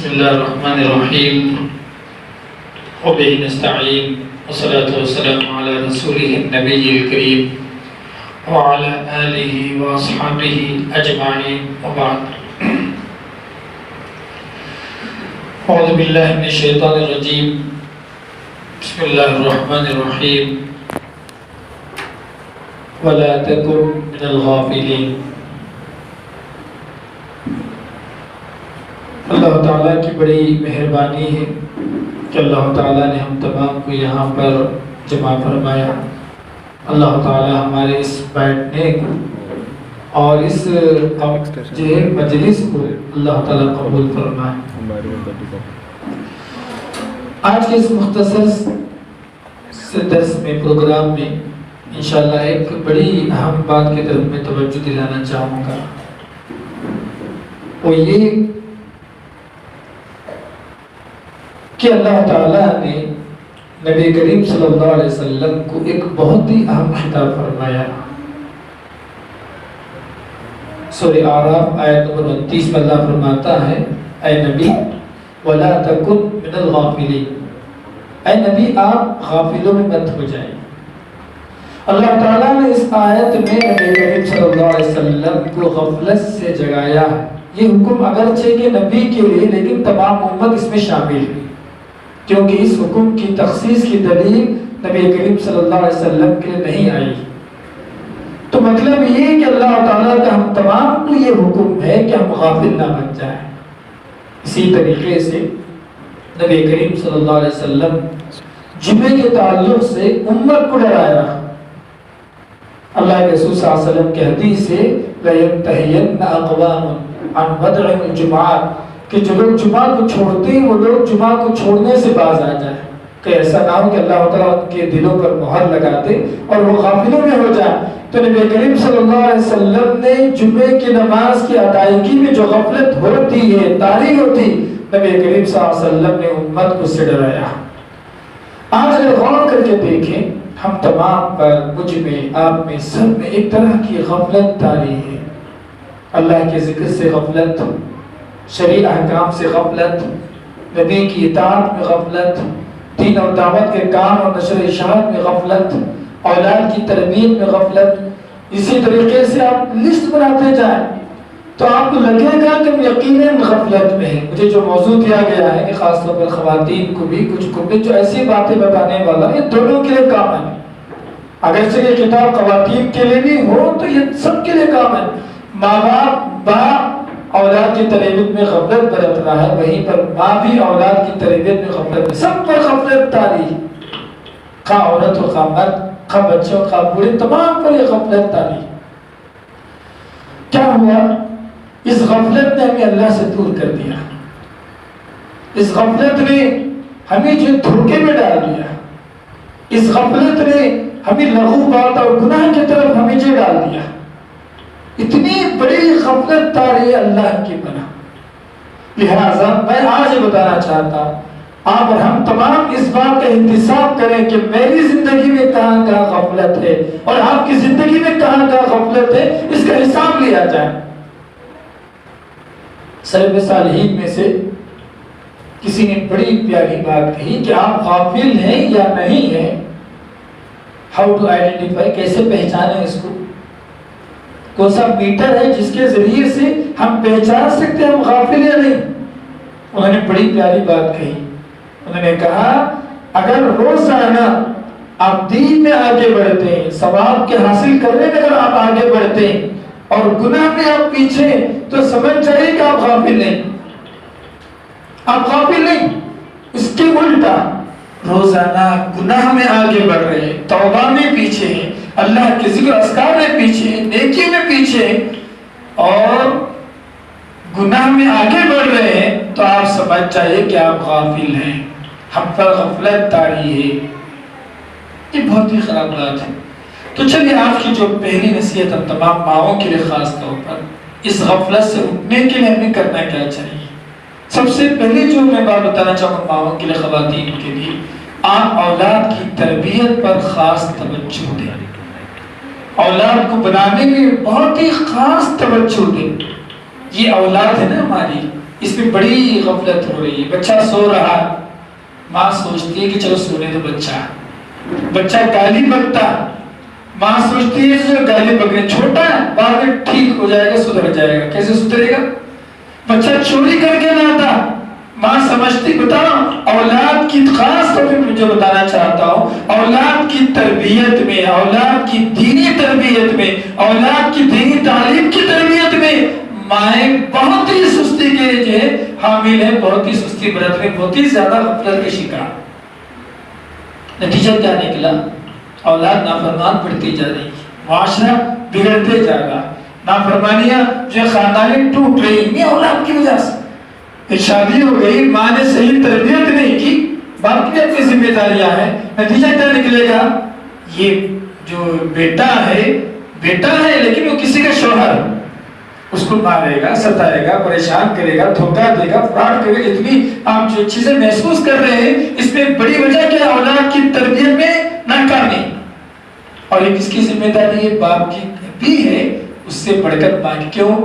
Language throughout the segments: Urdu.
بسم اللہ الرحمن الرحیم وبہ نستعین والصلاة والسلام علی رسولہ النبی الکریم وعلی آلہ واصحابہ اجمعین وبعد اعوذ باللہ من الشیطان الرجیم بسم اللہ الرحمن الرحیم ولا تکن من الغافلین۔ اللہ تعالیٰ کی بڑی مہربانی ہے کہ اللہ تعالیٰ نے ہم تمام کو یہاں پر جمع فرمایا۔ اللہ تعالیٰ ہمارے اس بیٹھنے کو اور اس مجلس کو اللہ تعالیٰ قبول فرمائے۔ آج کے اس مختصر درس میں پروگرام میں انشاءاللہ ایک بڑی اہم بات کی طرف میں توجہ دلانا چاہوں گا، وہ یہ کہ اللہ تعالیٰ نے نبی کریم صلی اللہ علیہ وسلم کو ایک بہت ہی اہم خطاب فرمایا۔ سورہ اعراف آیت نمبر 29 میں اللہ فرماتا ہے، اے نبی وَلَا تَكُنْ مِنَ الْغَافِلِينَ، اے نبی آپ غافلوں میں مت ہو جائیں۔ اللہ تعالیٰ نے اس آیت میں نبی کریم صلی اللہ علیہ وسلم کو غفلت سے جگایا ہے۔ یہ حکم اگرچہ کہ نبی کے لیے لیکن تمام امت اس میں شامل ہے، کیونکہ اس حکم کی تخصیص کی دلیل نبی کریم صلی اللہ علیہ وسلم کے لیے نہیں آئی۔ تو مطلب یہ کہ اللہ تعالیٰ کا ہم تمام کو یہ حکم ہے کہ ہم غافل نہ بن جائیں۔ اسی طریقے سے نبی کریم صلی اللہ علیہ وسلم جمعے کے تعلق سے امت کو ڈرایا۔ اللہ کے رسول صلی اللہ علیہ وسلم کی حدیث ہے لَيَنْتَهِيَنَّ أَقْوَامٌ عَنْ وَدْعِ الْجُمْعَةِ، کہ جو لوگ جمعہ کو چھوڑتے ہیں وہ لوگ جمعہ کو چھوڑنے سے باز آ جائیں، کہ ایسا نہ ہو کہ اللہ تعالیٰ ان کے دلوں پر مہر لگا دے اور وہ غافلوں میں ہو جائیں۔ تو نبی کریم صلی اللہ علیہ وسلم نے جمعے کی نماز کی ادائیگی میں جو غفلت ہوتی ہے، تاریخ ہوتی، نبی کریم صلی اللہ علیہ وسلم نے امت کو سے ڈرایا۔ آج اگر غور کر کے دیکھیں، ہم تمام پر، مجھ میں، آپ میں، سب میں ایک طرح کی غفلت تاری ہے۔ اللہ کے ذکر سے غفلت، شرعی احکام سے غفلت، نبی کی اطاعت میں غفلت، دین اور دعوت کے کام اور نشر اشاعت میں غفلت، اولاد کی تربیت میں غفلت۔ اسی طریقے سے آپ لسٹ بناتے جائیں تو آپ کو لگے گا کہ ہم یقیناً غفلت میں ہیں۔ مجھے جو موضوع دیا گیا ہے کہ خاص طور پر خواتین کو بھی کچھ جو ایسی باتیں بتانے والا، یہ دونوں کے لیے کامن ہے۔ اگرچہ یہ کتاب خواتین کے لیے بھی ہو تو یہ سب کے لیے کامن ہے۔ ماں باپ اولاد کی تربیت میں غفلت برت رہا ہے، وہیں پر ماں بھی اولاد کی تربیت میں غفلت میں، سب پر غفلت تاری، خواہ عورت و خواہ مرد، خواہ بچے و خواہ بوڑھے، تمام پر یہ غفلت تاری۔ کیا ہوا؟ اس غفلت نے ہمیں اللہ سے دور کر دیا، اس غفلت نے ہمیں جو دھوکے میں ڈال دیا، اس غفلت نے ہمیں لغو بات اور گناہ کی طرف ہمیں جو ڈال دیا۔ اتنی بڑی غفلت تاری اللہ کی بنا۔ لہذا میں آج یہ بتانا چاہتا ہوں، آپ اور ہم تمام اس بات کا انتصاب کریں کہ میری زندگی میں کہاں کہاں غفلت ہے اور آپ کی زندگی میں کہاں کہاں غفلت ہے، اس کا حساب لیا جائے۔ سلف صالحین میں سے کسی نے بڑی پیاری بات کہی کہ آپ غافل ہیں یا نہیں ہیں، ہاؤ ٹو آئیڈینٹیفائی، کیسے پہچانیں اس کو، کون سا میٹر ہے جس کے ذریعے سے ہم پہچان سکتے ہیں ہم غافل یا نہیں۔ انہوں نے بڑی پیاری بات کہی، انہوں نے کہا اگر روزانہ آپ دین میں آگے بڑھتے ہیں، ثواب کے حاصل کرنے میں اگر آپ آگے بڑھتے ہیں اور گناہ میں آپ پیچھے ہیں تو سمجھ جائیے کہ آپ غافل نہیں، آپ غافل نہیں۔ اس کے الٹا روزانہ گناہ میں آگے بڑھ رہے ہیں، توبہ میں پیچھے ہیں، اللہ کے ذکر اذکار میں پیچھے ہیں، نیکی میں پیچھے ہیں اور گناہ میں آگے بڑھ رہے ہیں، تو آپ سمجھ جائیے کہ آپ غافل ہیں، ہم پر غفلت تاری ہے۔ یہ بہت ہی خراب بات ہے۔ تو چلیے آج کی جو پہلی نصیحت ہم تمام ماؤں کے لیے خاص طور پر اس غفلت سے اٹھنے کے لیے ہمیں کرنا کیا چاہیے۔ سب سے پہلے جو میں بات بتانا چاہوں ماؤں کے لیے، خواتین کے لیے، آپ اولاد کی تربیت پر خاص توجہ دیں، اولاد کو بنانے میں بہت ہی خاص توجہ دیں۔ یہ اولاد ہے نا ہماری، اس میں بڑی غفلت ہو رہی ہے. بچہ سو رہا، ماں سوچتی ہے کہ چلو سونے دو بچہ گالی بکتا، ماں سوچتی ہے جو گالی بکنے چھوٹا ہے بعد میں ٹھیک ہو جائے گا، سدھر جائے گا. کیسے سدھرے گا؟ بچہ چوری کر کے لاتا، ماں سمجھتی. بتاؤ اولاد کی خاص طور پہ مجھے بتانا چاہتا ہوں، اولاد کی تربیت میں، اولاد کی دینی تربیت میں، اولاد کی دینی تعلیم کی تربیت میں مائیں بہت ہی سستی کے جو ہے حامل ہیں، بہت ہی سستی برت میں، بہت ہی زیادہ غفلت کے شکار. نتیجہ کیا نکلا؟ اولاد نافرمان بڑھتی جا رہی، معاشرہ بگڑتے جا رہا، نافرمانیاں جو خاندانیں ٹوٹ رہی ہیں اولاد کی وجہ سے. شادی ہو گئی، ماں نے صحیح تربیت نہیں کی، باپ کی اپنی ذمہ داریاں ہیں. نتیجہ کیا نکلے گا؟ یہ جو بیٹا ہے لیکن وہ کسی کا شوہر، اس کو مارے گا، ستائے گا، پریشان کرے گا، دھوکہ دے گا، فراڈ کرے گا. اتنی آپ جو چیزیں محسوس کر رہے ہیں اس میں بڑی وجہ کیا؟ اولاد کی تربیت میں ناکامی. اور یہ کس کی ذمہ داری ہے؟ باپ کی بھی ہے، اس سے بڑھ کر ماں کی. کیوں؟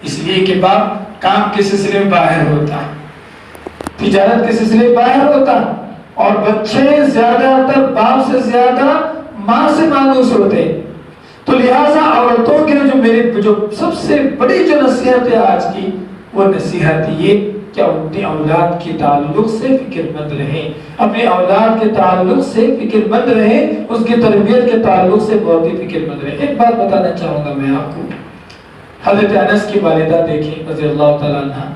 اس لیے کہ باپ کام کے سلسلے میں باہر ہوتا، تجارت کے سلسلے میں باہر ہوتا، اور بچے زیادہ تر باپ سے زیادہ ماں سے مانوس ہوتے. تو لہٰذا عورتوں کے جو سب سے بڑی جو نصیحت ہے آج کی، وہ نصیحت یہ کہ اپنی اولاد کے تعلق سے فکر مند رہیں، اپنے اولاد کے تعلق سے فکر مند رہیں، اس کی تربیت کے تعلق سے بہت ہی فکر مند رہیں. ایک بات بتانا چاہوں گا میں آپ کو، حضرت انس کی والدہ دیکھیں رضی اللہ تعالیٰ عنہ،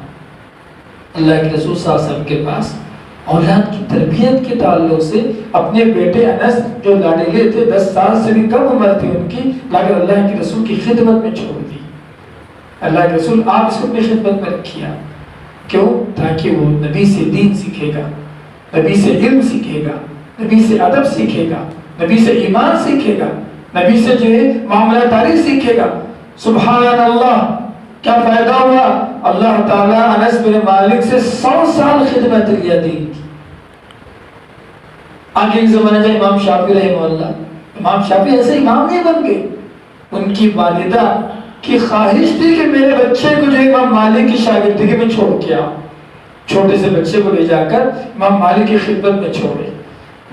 اللہ کے رسول صلی اللہ علیہ وسلم کے پاس اولاد کی تربیت کے تعلق سے اپنے بیٹے انس جو لاڈلے تھے، 10 سال سے بھی کم عمر تھی ان کی، لیکن اللہ کے رسول کی خدمت میں چھوڑ دی. اللہ کے رسول آپ اس کو اپنی خدمت میں رکھیا. کیوں؟ تاکہ وہ نبی سے دین سیکھے گا، نبی سے علم سیکھے گا، نبی سے ادب سیکھے گا، نبی سے ایمان سیکھے گا، نبی سے جو ہے معاملہ داری سیکھے گا. سبحان اللہ، کیا فائدہ ہوا؟ اللہ تعالیٰ انس بن مالک سے 100 سال خدمت لیا دین کی. آگے ایک زمانہ جائے امام شافعی رحمہ اللہ، امام شافعی ایسے امام نہیں بن گئے. ان کی والدہ کی خواہش تھی کہ میرے بچے کو جو امام مالک کی شاگردگی میں چھوڑ کے آؤ، چھوٹے سے بچے کو لے جا کر امام مالک کی خدمت میں چھوڑے.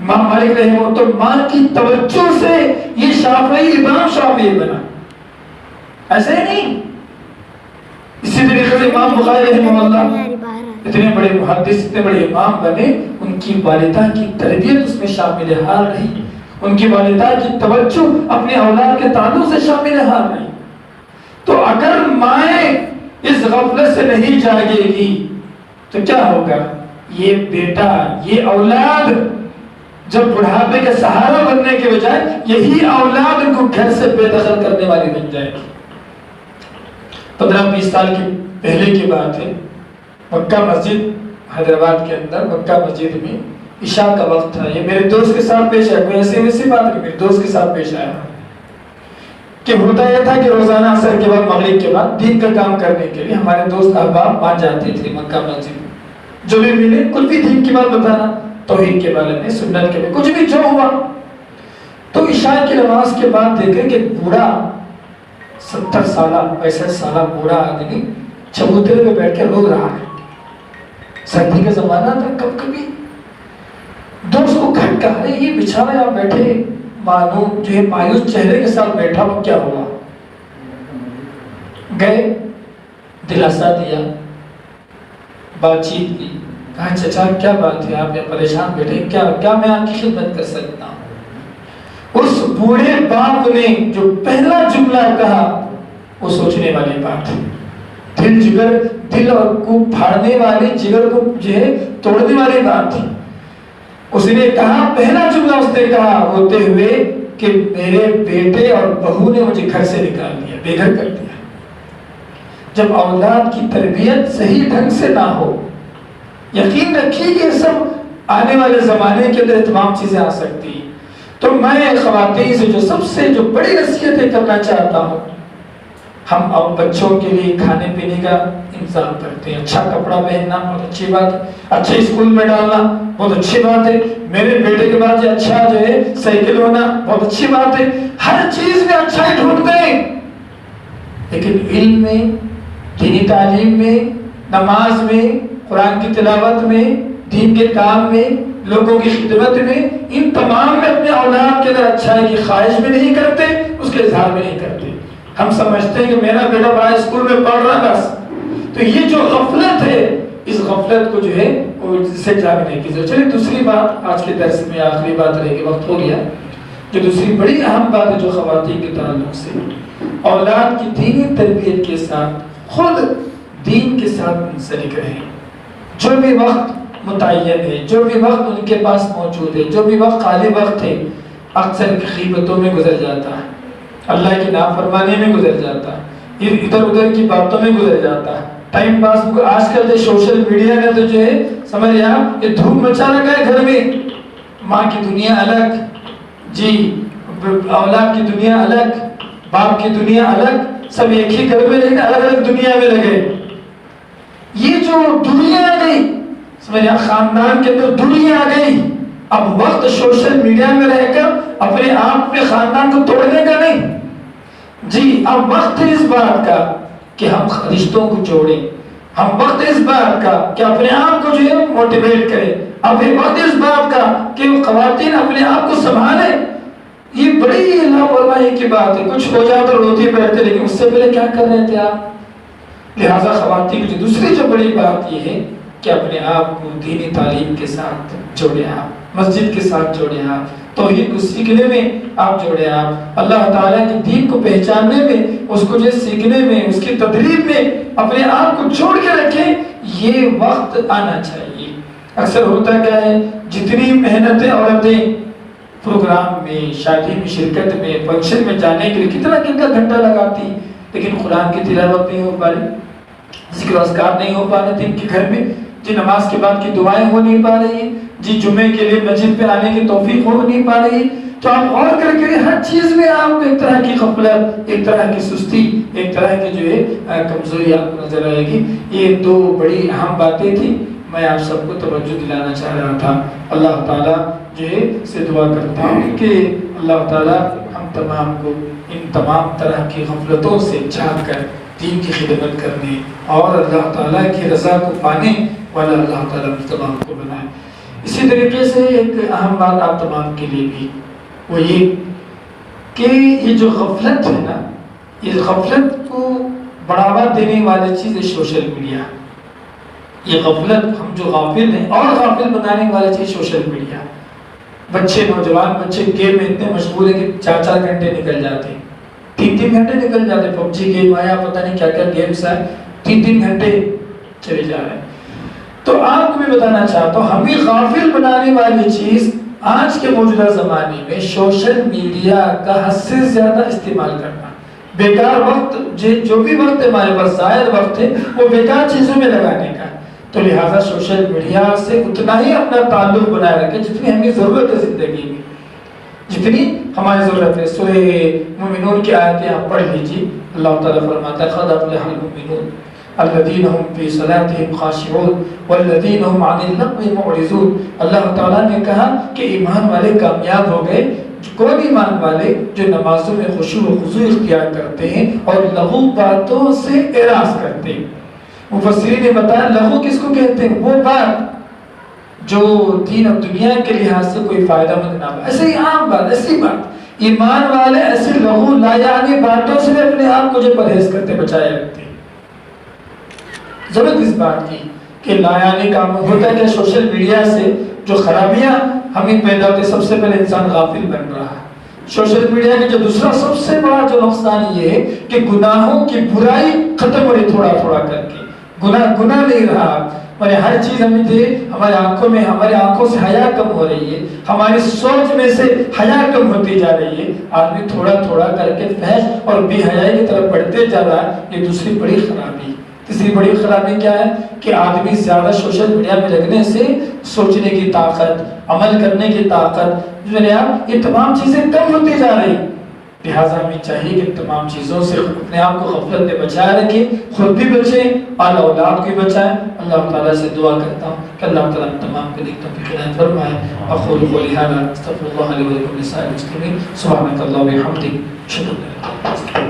امام مالک رحمہ اللہ تو ماں کی توجہ سے یہ شافعی امام شافعی بنا، ایسے ہی نہیں. اسی طریقے سے امام بخاری رحمہ اللہ اتنے بڑے محدث، اتنے بڑے امام بنے، ان کی والدہ کی تربیت اس میں شامل حال رہی، ان کی والدہ کی توجہ اپنے اولاد کے تعلق سے شامل حال رہی. تو اگر مائیں اس غفلت سے نہیں جاگے گی تو کیا ہوگا؟ یہ بیٹا، یہ اولاد جب بڑھاپے کا سہارا بننے کے بجائے یہی اولاد ان کو گھر سے بے دخل کرنے والی بن جائے گی. 15-20 سال کی پہلے کی بات ہے، مکہ مسجد حیدرآباد کے اندر مکہ مسجد میں عشاء کا وقت تھا. یہ میرے دوست کے ساتھ پیش آیا، کوئی ایسی بات نہیں، میرے دوست کے ساتھ پیش آیا کہ ہوتا یہ تھا کہ روزانہ عصر کے بعد مغرب کے بعد دین کا کام کرنے کے لیے ہمارے دوست احباب وہاں جاتے تھے مکہ مسجد. جو بھی ملے کچھ بھی دین کی بات بتانا، توحید کے بارے میں، سنت کے بارے میں، کچھ بھی جو ہوا. تو عشاء کی نماز کے بعد دیکھیں کہ بوڑھا 70 سالہ 65 سالہ بوڑھا آدمی چبوترے پہ بیٹھ کے رو رہا ہے. سردی کا زمانہ تھا. کبھی دوست کو کھٹکا، ارے یہ بیچارہ یہاں بیٹھے معلوم جو ہے مایوس چہرے کے ساتھ بیٹھا، وہ کیا ہوا؟ گئے، دلاسا دیا، بات چیت کی، کہا چچا کیا بات ہے، آپ یہ پریشان بیٹھے، کیا میں آپ کی خدمت کر سکتا ہوں؟ اس بوڑھے باپ نے جو پہلا جملہ کہا وہ سوچنے والی بات ہے، دل اور کو پھاڑنے والی، جگر کو جو ہے توڑنے والی بات تھی. اس نے کہا، پہلا جملہ اس نے کہا ہوتے ہوئے کہ میرے بیٹے اور بہو نے مجھے گھر سے نکال دیا، بے گھر کر دیا. جب اولاد کی تربیت صحیح ڈھنگ سے نہ ہو، یقین رکھیے کہ سب آنے والے زمانے کے اندر تمام چیزیں آ سکتی. تو میں خواتین سے سب سے بڑی نصیحتیں کرنا چاہتا ہوں، ہم اب بچوں کے لیے کھانے پینے کا انتظام کرتے ہیں. اچھا کپڑا پہننا بہت اچھی بات ہے، اچھے اسکول میں ڈالنا بہت اچھی بات ہے، میرے بیٹے کے بعد اچھا جو ہے سائیکل ہونا بہت اچھی بات ہے. ہر چیز میں اچھا ہی ڈھونڈتے ہیں، لیکن علم میں، دینی تعلیم میں، نماز میں، قرآن کی تلاوت میں، دین کے کام میں، لوگوں کی خدمت میں، ان تمام میں اپنے اولاد کے اندر اچھائی کی خواہش بھی نہیں کرتے، اس کے اظہار بھی نہیں کرتے. ہم سمجھتے ہیں کہ میرا بیٹا بڑا اسکول میں پڑھ رہا ہے بس. تو یہ جو غفلت ہے، اس غفلت کو جو ہے وہ سے جاگنے کی ضرورت. چلیے دوسری بات آج کے درس میں آخری بات رہے گی، وقت ہو گیا. جو دوسری بڑی اہم بات ہے جو خواتین کے تعلق سے، اولاد کی دینی تربیت کے ساتھ خود دین کے ساتھ منسلک رہیں. جو بھی وقت متعین ہے، جو بھی وقت ان کے پاس موجود ہے، جو بھی وقت خالی وقت ہے، اکثر غیبتوں میں گزر جاتا ہے، اللہ کی نافرمانی میں گزر جاتا ہے، ادھر ادھر کی باتوں میں گزر جاتا ہے، ٹائم پاس. آج کل جو سوشل میڈیا نے تو جو ہے سمجھ رہے آپ، یہ دھوم مچا رکھا ہے گھر میں. ماں کی دنیا الگ، جی اولاد کی دنیا الگ، باپ کی دنیا الگ، سب ایک ہی گھر میں لیکن الگ الگ دنیا میں لگے. یہ جو دنیا آ گئی، سمجھ رہے خاندان کے اندر دنیا آ گئی. اب وقت سوشل میڈیا میں رہ کر اپنے آپ میں خاندان کو توڑنے کا نہیں. جی اب وقت ہے اس بات کا کہ ہم رشتوں کو جوڑیں. ہم وقت اس بات کا کہ اپنے آپ کو جو ہے موٹیویٹ کریں. اب وقت اس بات کا کہ خواتین اپنے آپ کو سنبھالیں. یہ بڑی لاپرواہی کی بات ہے. کچھ ہو جاتا روتی بیٹھتے، لیکن اس سے پہلے کیا کر رہے تھے آپ؟ لہٰذا خواتین کی دوسری جو بڑی بات یہ ہے کہ اپنے آپ کو دینی تعلیم کے ساتھ جوڑیں، آپ مسجد کے ساتھ جوڑیں، آپ توحید کو سیکھنے میں آپ جوڑیں، آپ اللہ تعالیٰ کے دین کو پہچاننے میں، اس کو جو سیکھنے میں، اس کی تدریب میں اپنے آپ کو جوڑ کے رکھیں. یہ وقت آنا چاہیے. اکثر ہوتا کیا ہے، جتنی محنتیں عورتیں پروگرام میں، شادی میں شرکت میں، فنکشن میں جانے کے لیے کتنا گھنٹہ لگاتی، لیکن قرآن کی تلاوت نہیں ہو پا رہی، ذکر و اذکار نہیں ہو پا رہے دن کے گھر میں، جی نماز کے بعد کی دعائیں ہو نہیں پا رہی ہیں، جی جمعے کے لیے مسجد پہ آنے کی توفیق ہو نہیں پا رہی. تو آپ غور کر کے ہر چیز میں آپ کو ایک طرح کی غفلت، ایک طرح کی سستی، ایک طرح کی جو ہے کمزوری آپ کو نظر آئے گی. یہ دو بڑی اہم باتیں تھیں، میں آپ سب کو توجہ دلانا چاہ رہا تھا. اللہ تعالیٰ جو ہے سے دعا کرتا ہوں کہ اللہ تعالیٰ ہم تمام کو ان تمام طرح کی غفلتوں سے جھاگ کر دین کی خدمت کرنے اور اللہ تعالیٰ کی رضا کو پانے والا اللہ تعالیٰ تمام کو بنائے. اسی طریقے سے ایک اہم بات آپ تمام کے لیے بھی وہ یہ کہ یہ جو غفلت ہے نا، یہ غفلت کو بڑھاوا دینے والی چیز ہے سوشل میڈیا. یہ غفلت، ہم جو غافل ہیں اور غافل بنانے والی چیز سوشل میڈیا. بچے، نوجوان بچے گیم میں اتنے مشغول ہیں کہ 4 گھنٹے نکل جاتے ہیں، 3 گھنٹے نکل جاتے ہیں. PUBG گیم آیا، پتہ نہیں کیا کیا گیمز آئے، 3 گھنٹے چلے جا رہے ہیں. تو آپ کو بھی بتانا چاہتا ہوں، ہمیں غافل بنانے والی چیز آج کے موجودہ زمانے میں سوشل میڈیا کا حد سے زیادہ استعمال کرنا. بیکار وقت، جو بھی وقت ہمارے پاس زائد وقت ہے وہ بیکار چیزوں میں لگانے کا. تو لہٰذا سوشل میڈیا سے اتنا ہی اپنا تعلق بنائے رکھیں جتنی ہمیں ضرورت ہے زندگی میں، جتنی ہماری ضرورت ہے. سورہ مومنون کی آیتیں آپ پڑھ لیجیے. اللہ تعالیٰ فرماتا ہے قد افلح المؤمنون الذین هم فی صلاتهم خاشعون والذین هم عن اللغو معرضون. اللہ تعالیٰ نے کہا کہ ایمان والے کامیاب ہو گئے، کون ایمان والے؟ جو نمازوں میں خشوع و خضوع اختیار کرتے ہیں اور لغو باتوں سے اعراض کرتے ہیں. مفسرین نے بتایا لغو کس کو کہتے ہیں؟ وہ بات جو دین اور دنیا کے لحاظ سے کوئی فائدہ مند نہ ہو، ایسے ہی عام بات، ایسی بات. ایمان والے ایسے لغو لا یعنی باتوں سے اپنے آپ کو جو پرہیز کرتے بچائے رکھتے ہیں. ضرورت اس بات کی کہ لا یعنی کام ہوتا ہے کہ سوشل میڈیا سے جو خرابیاں ہمیں پیدا ہوتی، سب سے پہلے انسان غافل بن رہا ہے. سوشل میڈیا کے جو دوسرا سب سے بڑا جو نقصان یہ ہے کہ گناہوں کی برائی ختم ہو رہی تھوڑا تھوڑا کر کے. گناہ نہیں رہا، اور ہر چیز ہمیں دے ہمارے آنکھوں میں، ہمارے آنکھوں سے حیا کم ہو رہی ہے، ہماری سوچ میں سے حیا کم ہوتی جا رہی ہے. آدمی تھوڑا تھوڑا کر کے فحش اور بے حیائی کی طرف بڑھتے جا رہا ہے. یہ دوسری بڑی خرابی. تیسری بڑی خرابی کیا ہے کہ آدمی زیادہ سوشل میڈیا میں لگنے سے سوچنے کی طاقت، عمل کرنے کی طاقت، یہ تمام چیزیں کم ہوتی جا رہی. لہٰذا ہمیں چاہیے کہ تمام چیزوں سے اپنے آپ کو غفلت میں بچائے رکھیں، خود بھی بچیں اور اولاد کو بھی بچائیں. اللہ تعالیٰ سے دعا کرتا ہوں کہ اللہ تعالیٰ تمام کو دیکھتا ہوں ہدایت فرمائے. اقول قولی ھذا استغفر اللہ لی ولکم ولسائر المسلمین. سبحانک اللہم وبحمدک اشہد ان لا الہ الا انت